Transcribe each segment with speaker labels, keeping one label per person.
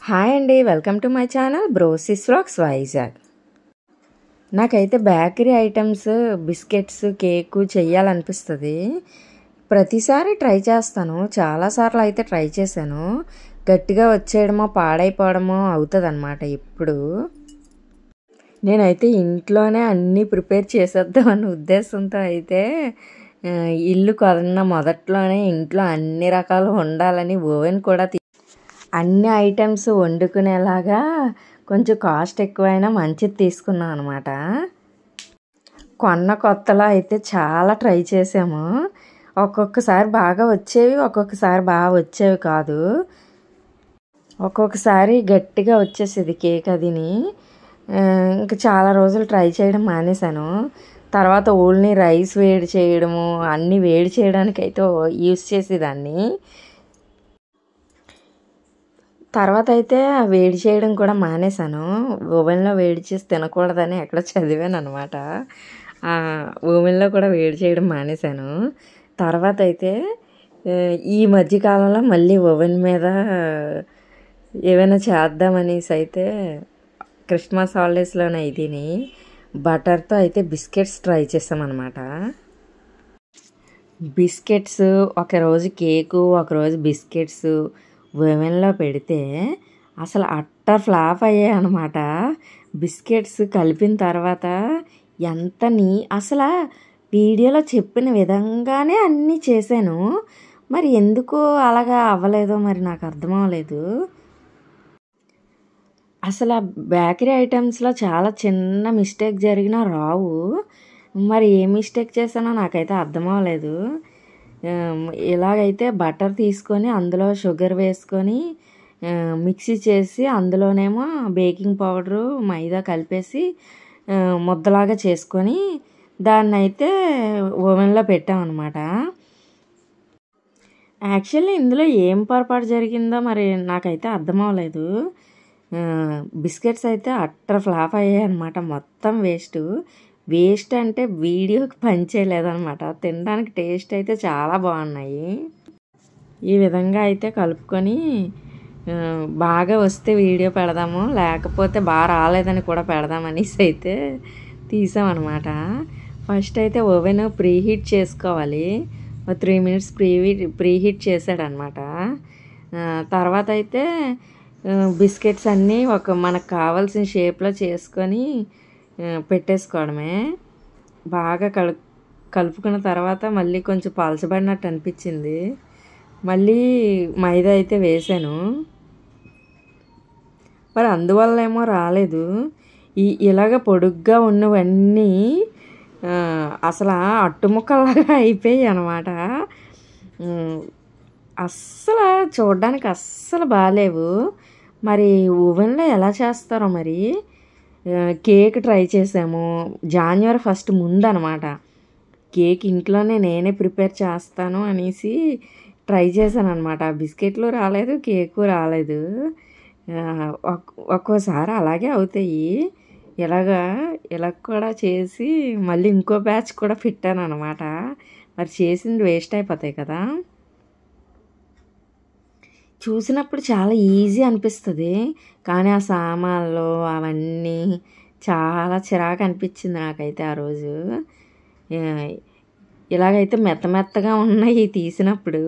Speaker 1: Hi అండి, welcome to my channel బ్రోసిస్ vlogs Vizag. నాకైతే bakery items, biscuits, cake చెయ్యాలనిపిస్తుంది. ప్రతిసారి try చేస్తాను. చాలాసార్లు అయితే ట్రై చేశాను. గట్టిగా వచ్చేయడమో పాడైపోవడమో అవుతుంది అన్నమాట. ఇప్పుడు నేనైతే ఇంట్లోనే అన్నీ ప్రిపేర్ చేసేద్దామన్న ఉద్దేశంతో అయితే ఇల్లు కొన్న మొదట్లోనే ఇంట్లో అన్ని రకాలు ఉండాలని ఓవెన్ కూడా అన్ని ఐటమ్స్ వండుకునేలాగా కొంచెం కాస్ట్ ఎక్కువైనా మంచిది తీసుకున్నాం అనమాట. కొన్న కొత్తలో అయితే చాలా ట్రై చేసాము. ఒక్కొక్కసారి బాగా వచ్చేవి, ఒక్కొక్కసారి బాగా వచ్చేవి కాదు. ఒక్కొక్కసారి గట్టిగా వచ్చేసేది కేక్ అదిని. ఇంకా చాలా రోజులు ట్రై చేయడం మానేశాను. తర్వాత ఓన్లీ రైస్ వేడి చేయడము, అన్నీ వేడి చేయడానికి అయితే యూస్ చేసేదాన్ని. తర్వాత అయితే వేడి చేయడం కూడా మానేశాను. ఓవెన్లో వేడి చేసి తినకూడదని ఎక్కడ చదివాను అనమాట. ఓవెన్లో కూడా వేడి చేయడం మానేశాను. తర్వాత అయితే ఈ మధ్యకాలంలో మళ్ళీ ఓవెన్ మీద ఏమైనా చేద్దామనేసి అయితే క్రిస్మస్ హాలిడేస్లోనే ఇదిని బటర్తో అయితే బిస్కెట్స్ ట్రై చేసామన్నమాట. బిస్కెట్స్ ఒకరోజు కేకు, ఒకరోజు బిస్కెట్స్ ఓవెన్లో పెడితే అసలు అట్టర్ ఫ్లాప్ అయ్యాయి అనమాట. బిస్కెట్స్ కలిపిన తర్వాత అసలు వీడియోలో చెప్పిన విధంగానే అన్నీ చేశాను. మరి ఎందుకు అలాగా అవ్వలేదో మరి నాకు అర్థం అవ్వలేదు. అసలు ఆ బేకరీ ఐటమ్స్లో చాలా చిన్న మిస్టేక్ జరిగినా రావు. మరి ఏ మిస్టేక్ చేశానో నాకైతే అర్థం అవ్వలేదు. ఇలాగైతే బటర్ తీసుకొని అందులో షుగర్ వేసుకొని మిక్సీ చేసి అందులోనేమో బేకింగ్ పౌడరు, మైదా కలిపేసి ముద్దలాగా చేసుకొని దాన్ని అయితే ఓవెన్లో పెట్టామన్నమాట. యాక్చువల్లీ ఇందులో ఏం పొరపాటు జరిగిందో మరి నాకైతే అర్థం అవ్వలేదు. బిస్కెట్స్ అయితే అట్టర్ ఫ్లాప్ అయ్యాయి అనమాట. మొత్తం వేస్ట్ అంటే వీడియోకి పనిచేయలేదనమాట. తినడానికి టేస్ట్ అయితే చాలా బాగున్నాయి. ఈ విధంగా అయితే కలుపుకొని బాగా వస్తే వీడియో పెడదాము, లేకపోతే బాగా రాలేదని కూడా పెడదామనేసి అయితే తీసామన్నమాట. ఫస్ట్ అయితే ఓవెన్ ప్రీహీట్ చేసుకోవాలి. 3 minutes ప్రీహీట్ చేశాడనమాట. తర్వాత అయితే బిస్కెట్స్ అన్నీ మనకు కావాల్సిన షేప్లో చేసుకొని పెట్టేసుకోవడమే. బాగా కలుపుకున్న తర్వాత మళ్ళీ కొంచెం పలచబడినట్టు అనిపించింది. మళ్ళీ మైదా అయితే వేసాను. మరి అందువల్ల ఏమో రాలేదు. ఇలాగ పొడుగ్గా ఉన్నవన్నీ అసలు అట్టుముక్కలాగా అయిపోయాయి అన్నమాట. అస్సలు చూడడానికి అస్సలు బాగాలేవు. మరి ఓవెన్లో ఎలా చేస్తారో మరి. కేక్ ట్రై చేసాము January 1 ముందు అనమాట. కేక్ ఇంట్లోనే నేనే ప్రిపేర్ చేస్తాను అనేసి ట్రై చేశాను అనమాట. బిస్కెట్లు రాలేదు, కేకు రాలేదు. ఒక్కోసారి అలాగే అవుతాయి. ఇలా కూడా చేసి మళ్ళీ ఇంకో బ్యాచ్ కూడా పెట్టాను అనమాట. మరి చేసింది వేస్ట్ అయిపోతాయి కదా. చూసినప్పుడు చాలా ఈజీ అనిపిస్తుంది, కానీ ఆ సామాన్లు అవన్నీ చాలా చిరాకు అనిపించింది నాకైతే ఆ రోజు. ఇలాగైతే మెత్తగా ఉన్నాయి తీసినప్పుడు.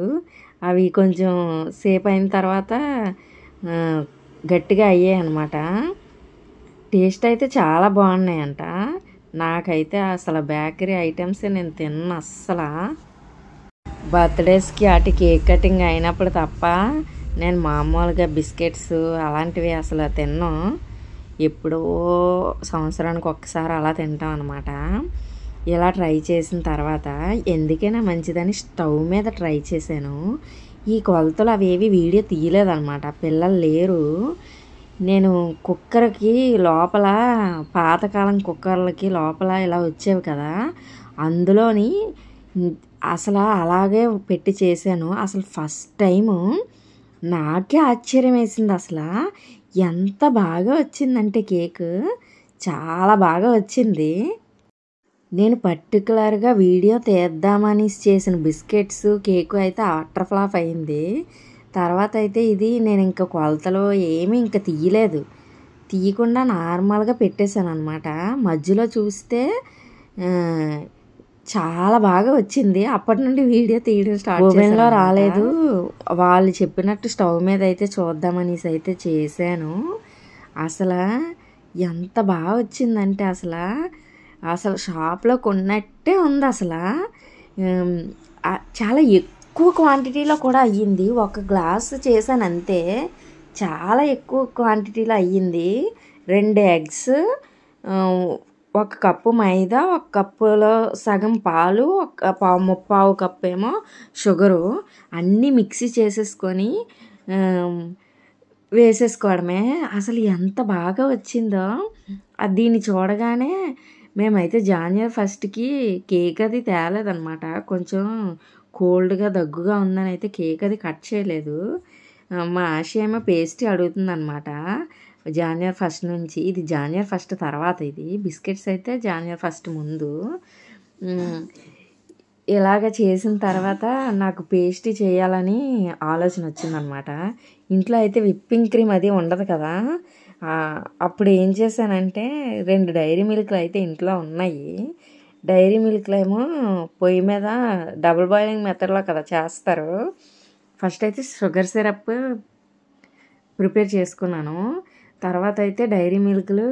Speaker 1: అవి కొంచెం సేపు అయిన తర్వాత గట్టిగా అయ్యాయి అన్నమాట. టేస్ట్ అయితే చాలా బాగున్నాయంట. నాకైతే అసలు బేకరీ ఐటమ్స్ నేను తిన్న అస్సలు. బర్త్డేస్కి అటు కేక్ కటింగ్ అయినప్పుడు తప్ప నేను మామూలుగా బిస్కెట్స్ అలాంటివి అసలు తిన్నాం. ఎప్పుడో సంవత్సరానికి ఒక్కసారి అలా తింటాం అనమాట. ఇలా ట్రై చేసిన తర్వాత ఎందుకైనా మంచిదని స్టవ్ మీద ట్రై చేశాను. ఈ కొలతలు అవేవి వీడియో తీయలేదన్నమాట, పిల్లలు లేరు. నేను కుక్కర్కి లోపల, పాతకాలం కుక్కర్లకి లోపల ఇలా వచ్చేవి కదా, అందులోని అసలు అలాగే పెట్టి చేశాను. అసలు ఫస్ట్ టైము నాకే ఆశ్చర్యం వేసింది. అసలు ఎంత బాగా వచ్చిందంటే కేక్ చాలా బాగా వచ్చింది. నేను పర్టికులర్గా వీడియో తీద్దామని చేసిన బిస్కెట్స్, కేకు అయితే అట్టర్ ఫ్లాప్ అయింది. తర్వాత అయితే ఇది నేను ఇంకా కొలతలు ఏమీ ఇంకా తీయకుండా నార్మల్గా పెట్టేశాను అనమాట. మధ్యలో చూస్తే చాలా బాగా వచ్చింది. అప్పటి నుండి వీడియో తీయడం స్టార్ట్ చేశాను. ఓవెన్లో రాలేదు, వాళ్ళు చెప్పినట్టు స్టవ్ మీద అయితే చూద్దామనేసి అయితే చేశాను. అసలు ఎంత బాగా వచ్చిందంటే అసలు షాప్లో కొన్నట్టే ఉంది. చాలా ఎక్కువ క్వాంటిటీలో కూడా అయ్యింది. ఒక గ్లాసు చేశాను అంతే, చాలా ఎక్కువ క్వాంటిటీలో అయ్యింది. 2 ఎగ్స్, 1 కప్పు మైదా, 1 కప్పులో సగం పాలు, 1 కప్పు ఏమో షుగరు అన్నీ మిక్సీ చేసేసుకొని వేసేసుకోవడమే. అసలు ఎంత బాగా వచ్చిందో. దీన్ని చూడగానే మేమైతే January 1కి కేక్ అది తేలేదనమాట. కొంచెం కోల్డ్గా దగ్గుగా ఉందని అయితే కేక్ అది కట్ చేయలేదు. మా ఆశ ఏమో పేస్ట్రీ అడుగుతుందనమాట January 1 నుంచి. ఇది January 1 తర్వాత, ఇది బిస్కెట్స్ అయితే January 1 ముందు. ఇలాగ చేసిన తర్వాత నాకు పేస్ట్రీ చేయాలని ఆలోచన వచ్చిందనమాట. ఇంట్లో అయితే విప్పింగ్ క్రీమ్ అది ఉండదు కదా. అప్పుడు ఏం చేశానంటే 2 డైరీ మిల్క్లు అయితే ఇంట్లో ఉన్నాయి. డైరీ మిల్క్లో ఏమో పొయ్యి మీద డబుల్ బాయిలింగ్ మెథడ్లో కదా చేస్తారు. ఫస్ట్ అయితే షుగర్ సిరప్ ప్రిపేర్ చేసుకున్నాను. తర్వాత అయితే డైరీ మిల్క్లు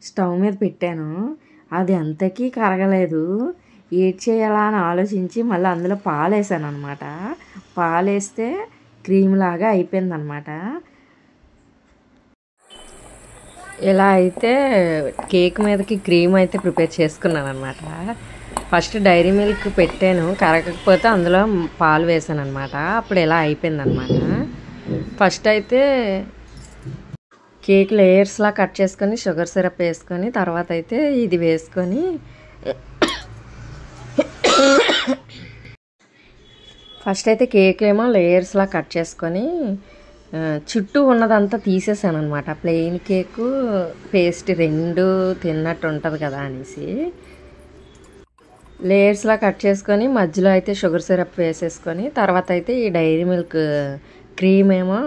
Speaker 1: స్టవ్ మీద పెట్టాను. అది అంతకీ కరగలేదు. ఏం చేయాలా అని ఆలోచించి మళ్ళీ అందులో పాలు వేసాను అనమాట. పాలు వేస్తే క్రీమ్ లాగా అయిపోయిందనమాట. ఇలా అయితే కేక్ మీదకి క్రీమ్ అయితే ప్రిపేర్ చేసుకున్నాను అనమాట. ఫస్ట్ డైరీ మిల్క్ పెట్టాను, కరగకపోతే అందులో పాలు వేసాను అనమాట. అప్పుడు ఇలా అయిపోయిందనమాట. ఫస్ట్ అయితే కేక్ లేయర్స్లా కట్ చేసుకొని షుగర్ సిరప్ వేసుకొని, తర్వాత అయితే ఇది వేసుకొని ఫస్ట్ అయితే కేక్ ఏమో లేయర్స్లా కట్ చేసుకొని చుట్టూ ఉన్నదంతా తీసేసాను అనమాట. ప్లెయిన్ కేకు పేస్ట్ 2 తిన్నట్టు ఉంటుంది కదా అనేసి లేయర్స్లా కట్ చేసుకొని మధ్యలో అయితే షుగర్ సిరప్ వేసేసుకొని, తర్వాత అయితే ఈ డైరీ మిల్క్ క్రీమ్ ఏమో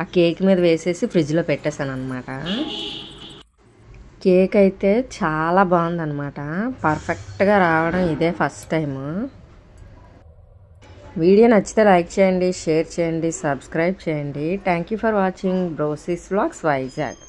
Speaker 1: ఆ కేక్ మీద వేసేసి ఫ్రిడ్జ్లో పెట్టేశాను అనమాట. కేక్ అయితే చాలా బాగుందన్నమాట. పర్ఫెక్ట్గా రావడం ఇదే ఫస్ట్ టైము. వీడియో నచ్చితే లైక్ చేయండి, షేర్ చేయండి, సబ్స్క్రైబ్ చేయండి. Thank you for watching బ్రోసిస్ vlogs Vizag.